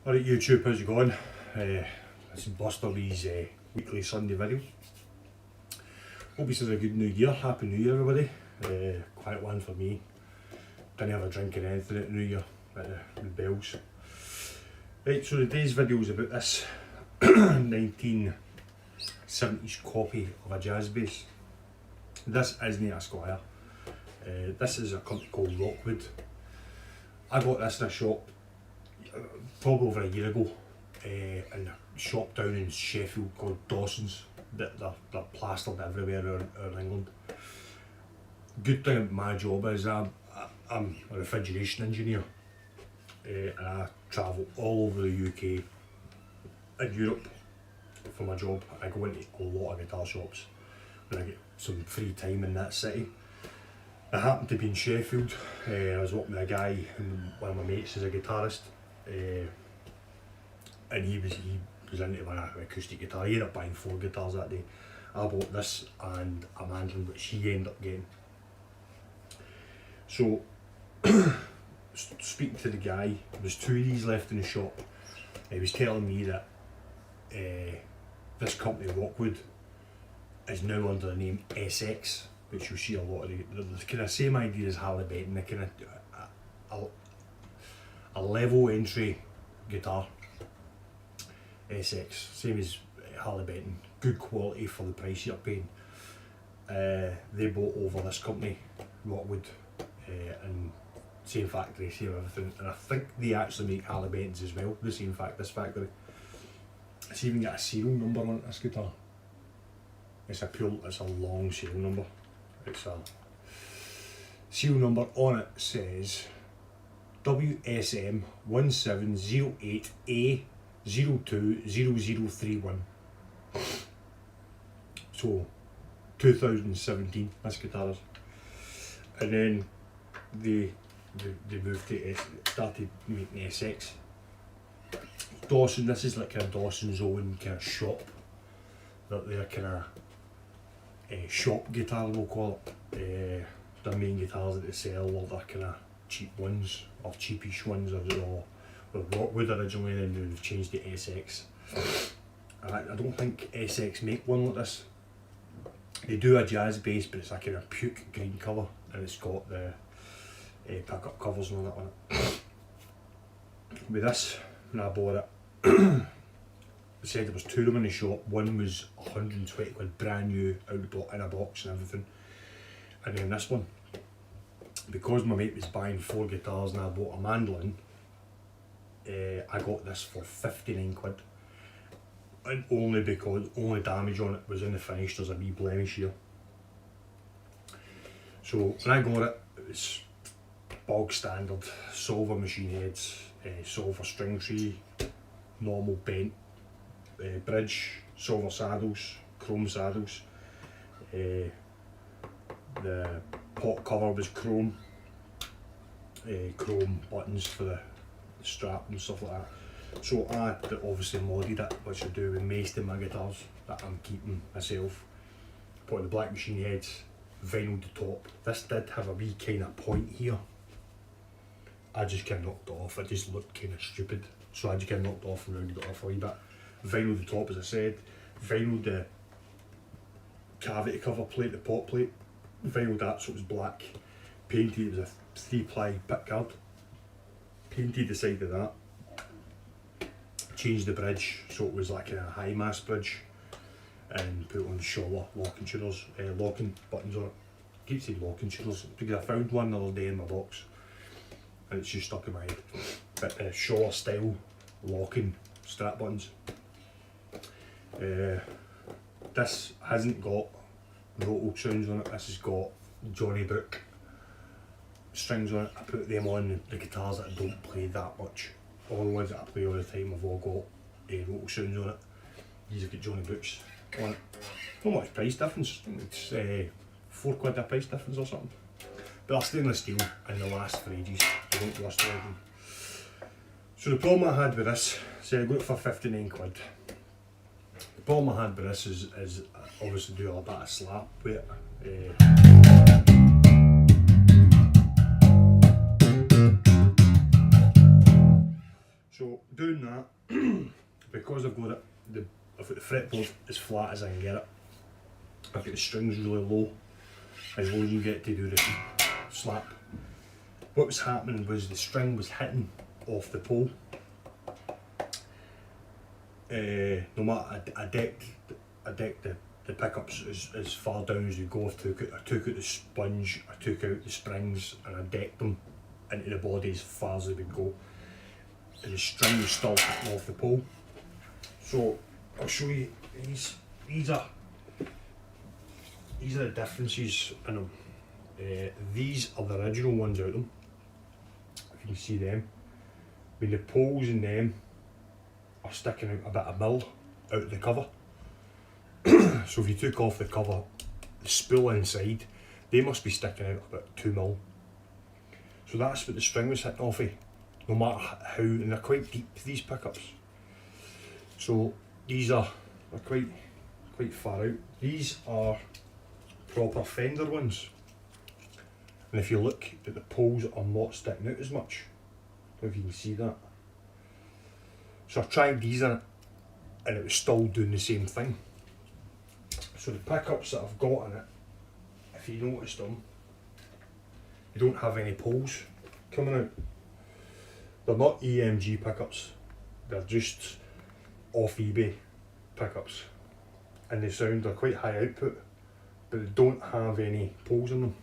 Alright YouTube, how's it going? This is Buster Lee's weekly Sunday video. Hope you had a good new year, happy new year everybody. Quiet one for me. Didn't have a drink or anything at New Year, at the bells. Right, so today's video is about this 1970s copy of a jazz bass. This isn't a Squire. This is a company called Rockwood. I got this in a shop probably over a year ago, in a shop down in Sheffield called Dawson's. They're plastered everywhere around England. Good thing about my job is I'm a refrigeration engineer, and I travel all over the UK and Europe for my job. I go into a lot of guitar shops when I get some free time in that city. I happened to be in Sheffield. I was working with a guy, one of my mates is a guitarist, and he was into an acoustic guitar. He ended up buying 4 guitars that day. I bought this and a mandolin, which he ended up getting. So, speaking to the guy, there was 2 of these left in the shop. He was telling me that this company, Rockwood, is now under the name SX, which you'll see a lot of the kind of same idea as Harley Benton, the kind of a level entry guitar. SX, same as Harley Benton, good quality for the price you're paying. They bought over this company, Rockwood, and same factory, same everything, and I think they actually make Harley Bentons as well, this factory. It's even got a serial number on it, this guitar. It's a long serial number. It's a serial number on it says WSM 1708A020031. So 2017 this guitar is. And then they moved to started making SX. Dawson, this is like a Dawson's own kind of shop. They're kind of shop guitar, we'll call it. The main guitars that they sell are the kind of cheap ones, or cheapish ones, or Rockwood originally, and then they've changed to SX. I don't think SX make one like this. They do a jazz bass, but it's a kind of puke green colour, and it's got the pickup covers and all that on it. With this, when I bought it, they said there was 2 of them in the shop. One was 120 quid, brand new, out in a box and everything. And then this one, because my mate was buying 4 guitars and I bought a mandolin, I got this for 59 quid. And only because, only damage on it was in the finish, there's a wee blemish here. So when I got it, it was bog standard, silver machine heads, silver string tree, normal bent bridge, silver saddles, chrome saddles. The pot cover was chrome, chrome buttons for the strap and stuff like that. So I obviously modded it, which I do with most of my guitars that I'm keeping myself. Put the black machine heads, vinyl the top. This did have a wee kind of point here. I just kind of knocked it off. It just looked kind of stupid, so I just kind of knocked it off and rounded it off a wee bit. Vinyl the top, as I said. Vinyl the cavity cover plate, the pot plate. Vinyl that so it was black. Painted, it was a 3-ply pickguard. Painted the side of that. Changed the bridge so it was like a high mass bridge, and put on Shaw locking tuners, locking buttons on it. I keep saying locking tuners because I found one the other day in my box and it's just stuck in my head. But Shaw style locking strap buttons. This hasn't got roto sounds on it. This has got Johnny Book strings on it. I put them on the guitars that I don't play that much. All the ones that I play all the time have all got roto sounds on it. These have got Johnny Books on it. Not much price difference. I think it's 4 quid a price difference or something. But they're stainless steel and they last for ages. They don't rust or anything. So the problem I had with this, say I got it for 59 quid. The problem I had with this is obviously do a bit of slap with it. So doing that, because I've got the fretboard as flat as I can get it, I've got the strings really low as you get to do the slap. What was happening was the string was hitting off the pole. No matter, I decked the pickups as far down as you go. I took out the sponge, I took out the springs, and I decked them into the body as far as they would go. And the string was still hitting off the pole. So I'll show you these. These are the differences in them. These are the original ones out of them. If you can see them. I mean, the poles in them are sticking out a bit of mill out of the cover. So if you took off the cover, the spool inside, they must be sticking out about 2 mil. So that's what the string was hitting off of, no matter how, and they're quite deep, these pickups. So these are quite far out. These are proper Fender ones. And if you look at the poles are not sticking out as much, if you can see that. So I tried these in it and it was still doing the same thing. So the pickups that I've got in it, if you noticed them, you don't have any poles coming out. They're not EMG pickups, they're just off eBay pickups. And they're quite high output, but they don't have any poles in them.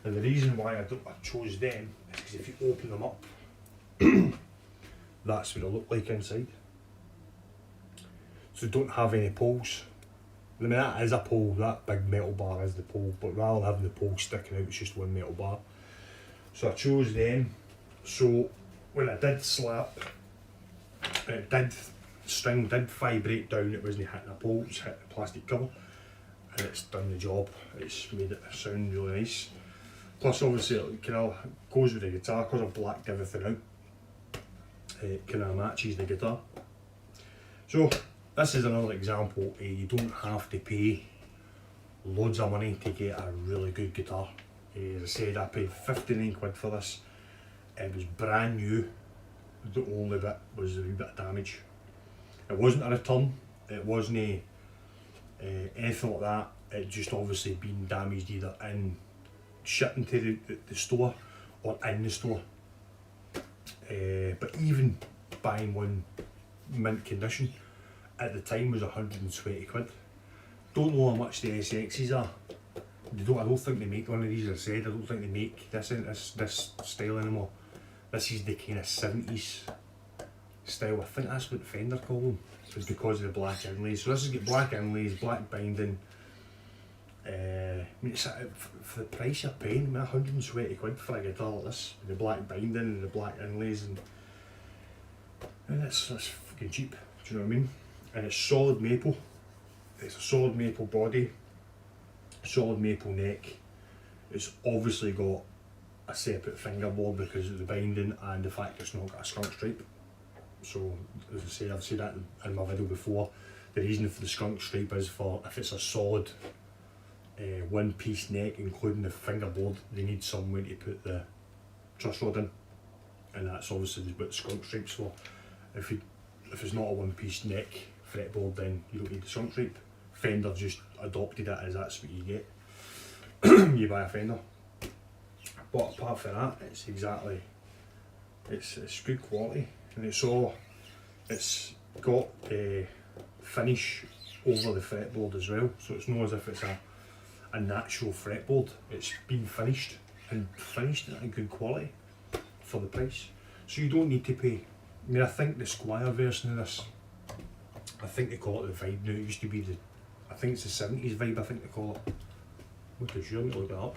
And the reason why I chose them is because if you open them up, that's what they look like inside. So they don't have any poles. I mean, that is a pole, that big metal bar is the pole, but rather than having the pole sticking out, it's just one metal bar. So I chose them. So when I did slap, string did vibrate down, it wasn't hitting a pole, it's hit the plastic cover, and it's done the job. It's made it sound really nice. Plus obviously it kind of goes with the guitar, because I've blacked everything out. It kind of matches the guitar. So this is another example. You don't have to pay loads of money to get a really good guitar. As I said, I paid 59 quid for this. It was brand new. The only bit was a wee bit of damage. It wasn't a return, it wasn't anything like that. It just obviously been damaged either in shipping to the store or in the store. But even buying one mint condition at the time was 120 quid. Don't know how much the SXs are. I don't think they make one of these, as I said. I don't think they make this style anymore. This is the kind of 70s style. I think that's what Fender call them. It's because of the black inlays. So this has got black inlays, black binding. I mean, it's for the price you're paying, I mean, 120 quid for a guitar like this, with the black binding and the black inlays, and that's fucking cheap. Do you know what I mean? And it's solid maple. It's a solid maple body, solid maple neck. It's obviously got a separate fingerboard because of the binding and the fact it's not got a skunk stripe. So as I say, I've said that in my video before, the reason for the skunk stripe is for if it's a solid one piece neck including the fingerboard, they need somewhere to put the truss rod in, and that's obviously what the skunk stripe's for. If it's not a one piece neck fretboard, then you don't need the skunk stripe. Fender just adopted it as that's what you get. You buy a Fender. But apart from that, it's good quality, and it's got finish over the fretboard as well, so it's not as if it's a natural fretboard. It's been finished and finished at a good quality for the price, so you don't need to pay. I mean, I think the Squire version of this, I think they call it the Vibe now. It used to be I think it's the 70s Vibe, I think they call it. I'm not too sure, I'm going to look it up.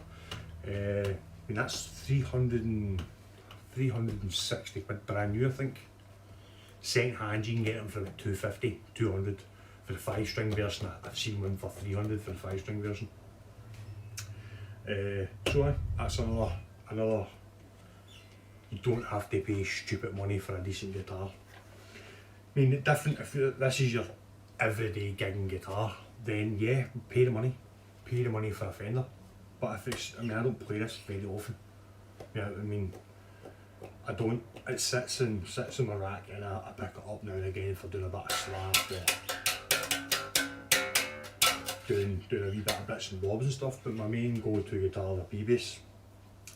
I mean, that's 360 quid brand new, I think. Second hand, you can get them for about 250, 200 for the 5-string version. I've seen one for 300 for the 5-string version. So that's another. You don't have to pay stupid money for a decent guitar. I mean, different if this is your everyday gigging guitar, then yeah, pay the money for a Fender. But if it's, I mean, I don't play this very often. Yeah, I mean, I don't. It sits in my rack, and I pick it up now and again for doing a bit of slap, doing a wee bit of bits and bobs and stuff. But my main go-to guitar is a P-bass,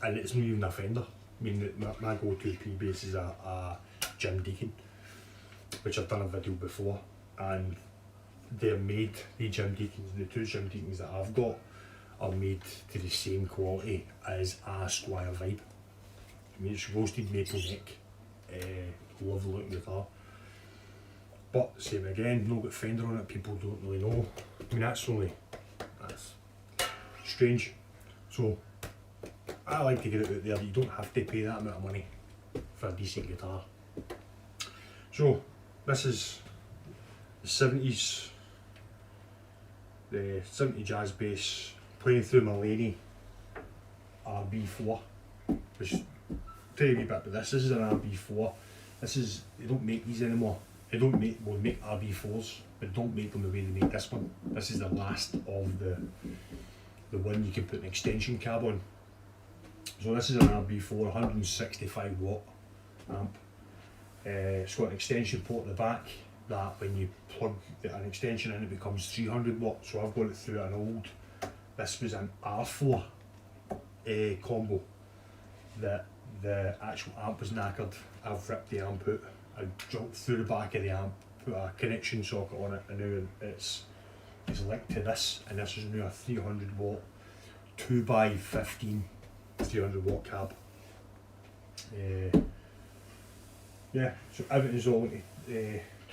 and it's not even a Fender. I mean, my go-to P-bass is a Jim Deacon, which I've done a video before, and they're made, the Jim Deacons, the two Jim Deacons that I've got are made to the same quality as a Squire Vibe. I mean, it's roasted maple neck, lovely looking guitar. But same again, not got Fender on it, people don't really know. I mean, that's strange. So I like to get it out there, you don't have to pay that amount of money for a decent guitar. So this is the 70s, the 70 jazz bass, playing through my Laney RB4, which, tell you a wee bit about this. This is an RB4. This is, they don't make these anymore. They don't make, well, make RB4s, but don't make them the way they make this one. This is the last of the one you can put an extension cab on. So this is an RB4, 165 watt amp. It's got an extension port at the back that when you plug an extension in, it becomes 300 watt. So I've got it through an old, this was an R4 combo that the actual amp was knackered. I've ripped the amp out, I jumped through the back of the amp, put a connection socket on it, and now it's linked to this, and this is now a 300 watt 2x15 300 watt cab. Yeah, so everything's all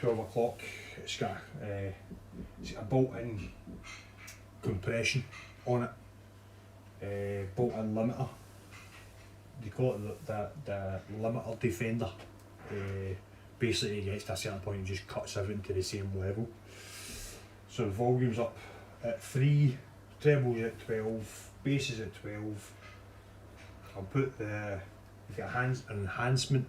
12 o'clock. It's got a built-in compression on it, built-in limiter. They call it the limiter defender. Basically it gets to a certain point and just cuts everything to the same level. So the volume's up at 3, trebles at 12, bass is at 12. I'll put the, you've got an enhancement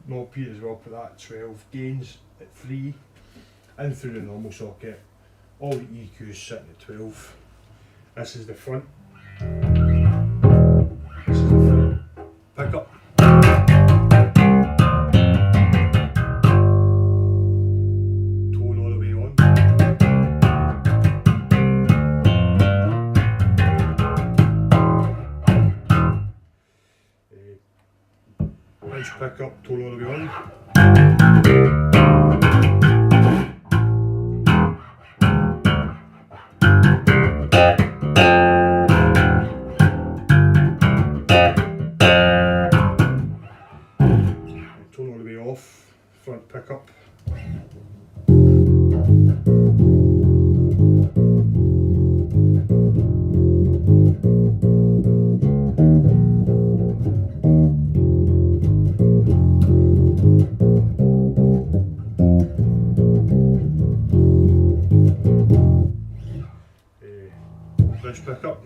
knob here as well, put that at 12, gains at 3, in through the normal socket, all the EQs sitting at 12. This is the front. This is the front pickup. Tone all the way on. Punch pickup, tone all the way on. Tone all the way off, front pickup. Bridge pickup.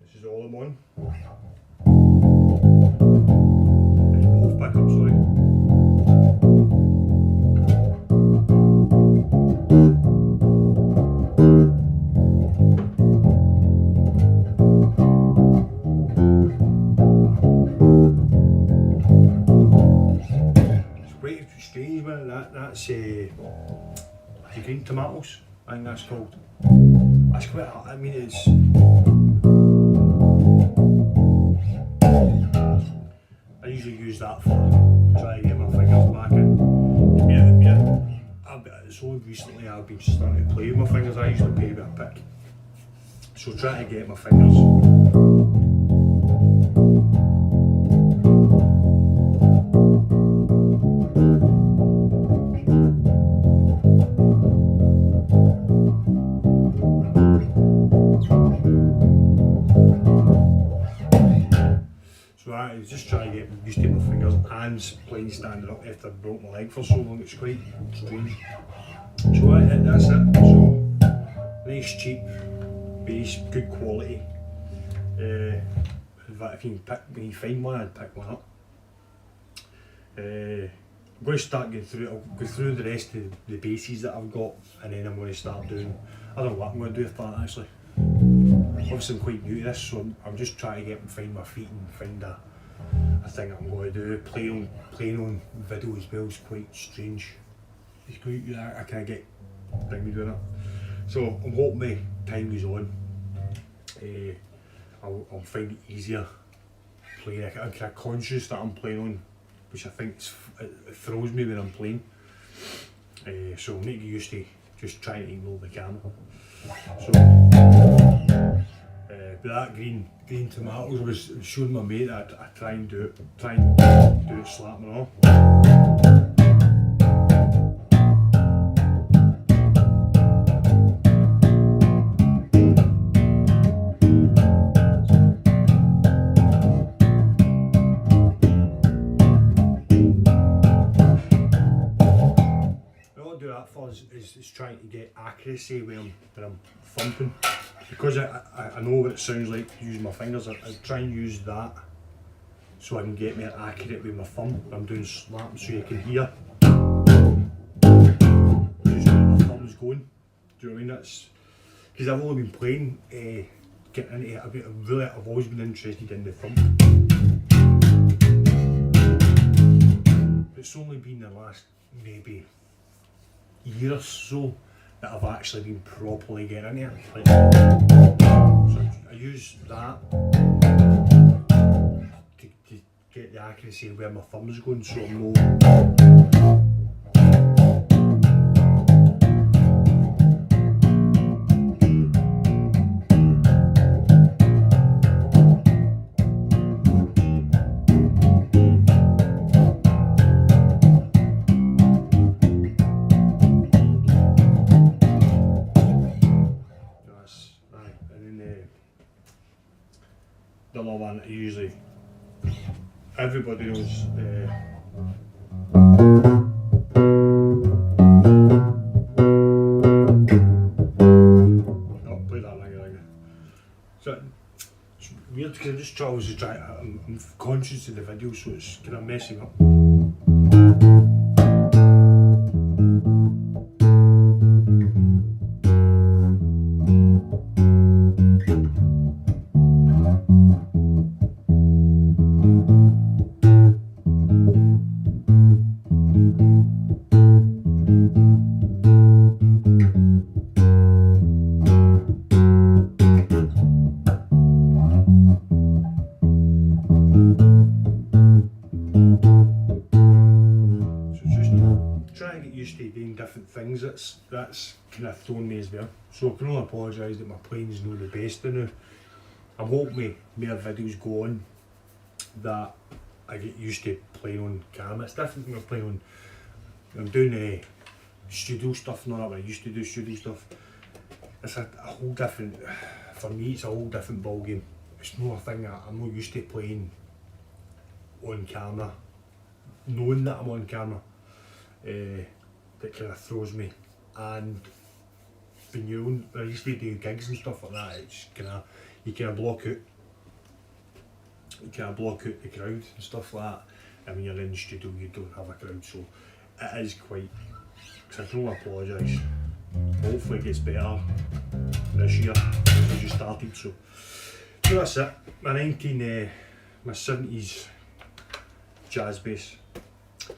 This is all in one. Both pickups, sorry. Strange, man. That's the green tomatoes, I think that's called. That's quite, I mean, it's, I usually use that for trying to get my fingers back in. Yeah, it's only recently I've been starting to play with my fingers. I usually play with a pick, so trying to get my fingers. So I was just trying to get used to my fingers and playing standing up after I broke my leg for so long. It's quite strange. So that's it. So nice cheap bass, good quality. If you can find one, I'd pick one up. I'm going to start going through. I'll go through the rest of the basses that I've got, and then I'm going to start doing. I don't know what I'm going to do with that actually. Obviously, I'm quite new to this, so I'm just trying to find my feet and find a thing that I'm going to do. Playing on video as well is quite strange. It's quite, I can't get bring me doing it. So I'm hoping my time goes on. I'll find it easier playing. I'm kind of conscious that I'm playing on, which I think it throws me when I'm playing. So I need to get used to just trying to ignore the camera. So, but that green tomatoes, I was showing my mate that I try and do it slapping off. Is trying to get accuracy when I'm thumping, because I know what it sounds like using my fingers. I try and use that so I can get more accurate with my thumb when I'm doing slaps, so you can hear just where my thumb's going. Do you know what I mean? That's because I've only been playing, getting into it a bit. I've always been interested in the thump. It's only been the last maybe year or so that I've actually been properly getting into it. So I use that to get the accuracy of where my thumb's going, so I know. The other one that usually everybody knows. Oh, play that ringer. So it's weird because I'm just trying. I'm conscious of the video, so it's kind of messing up. Different things that's kind of thrown me as well, so I can only apologise that my playing's not the best now. I'm hoping more videos go on that I get used to playing on camera. It's different when I'm playing on, I'm doing studio stuff now, when I used to do studio stuff. It's a whole different, for me it's a whole different ball game. It's not a thing that I'm not used to playing on camera, knowing that I'm on camera. That kind of throws me, and when I used to do gigs and stuff like that, it's kind of, you kind of block out the crowd and stuff like that, and when you're in the studio you don't have a crowd, so it is quite, because I can only apologise. Hopefully it gets better this year, I just started, so that's it. My 70s jazz bass.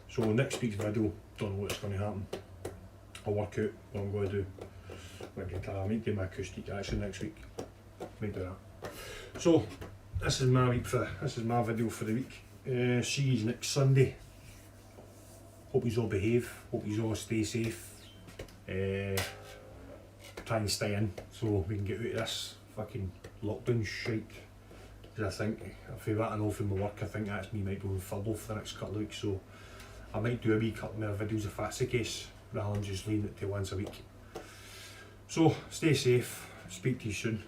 So next week's video, don't know what's going to happen. I'll work out what I'm going to do. I might do my acoustic actually next week. Might do that. So this is my video for the week. See you next Sunday. Hope you all behave. Hope you all stay safe. Try and stay in so we can get out of this fucking lockdown shite. Because I think, if what I know from my work, I think that's me might be on furlough for the next couple of weeks, so I might do a wee couple more videos if that's the case, rather than just leaving it to once a week. So stay safe, speak to you soon.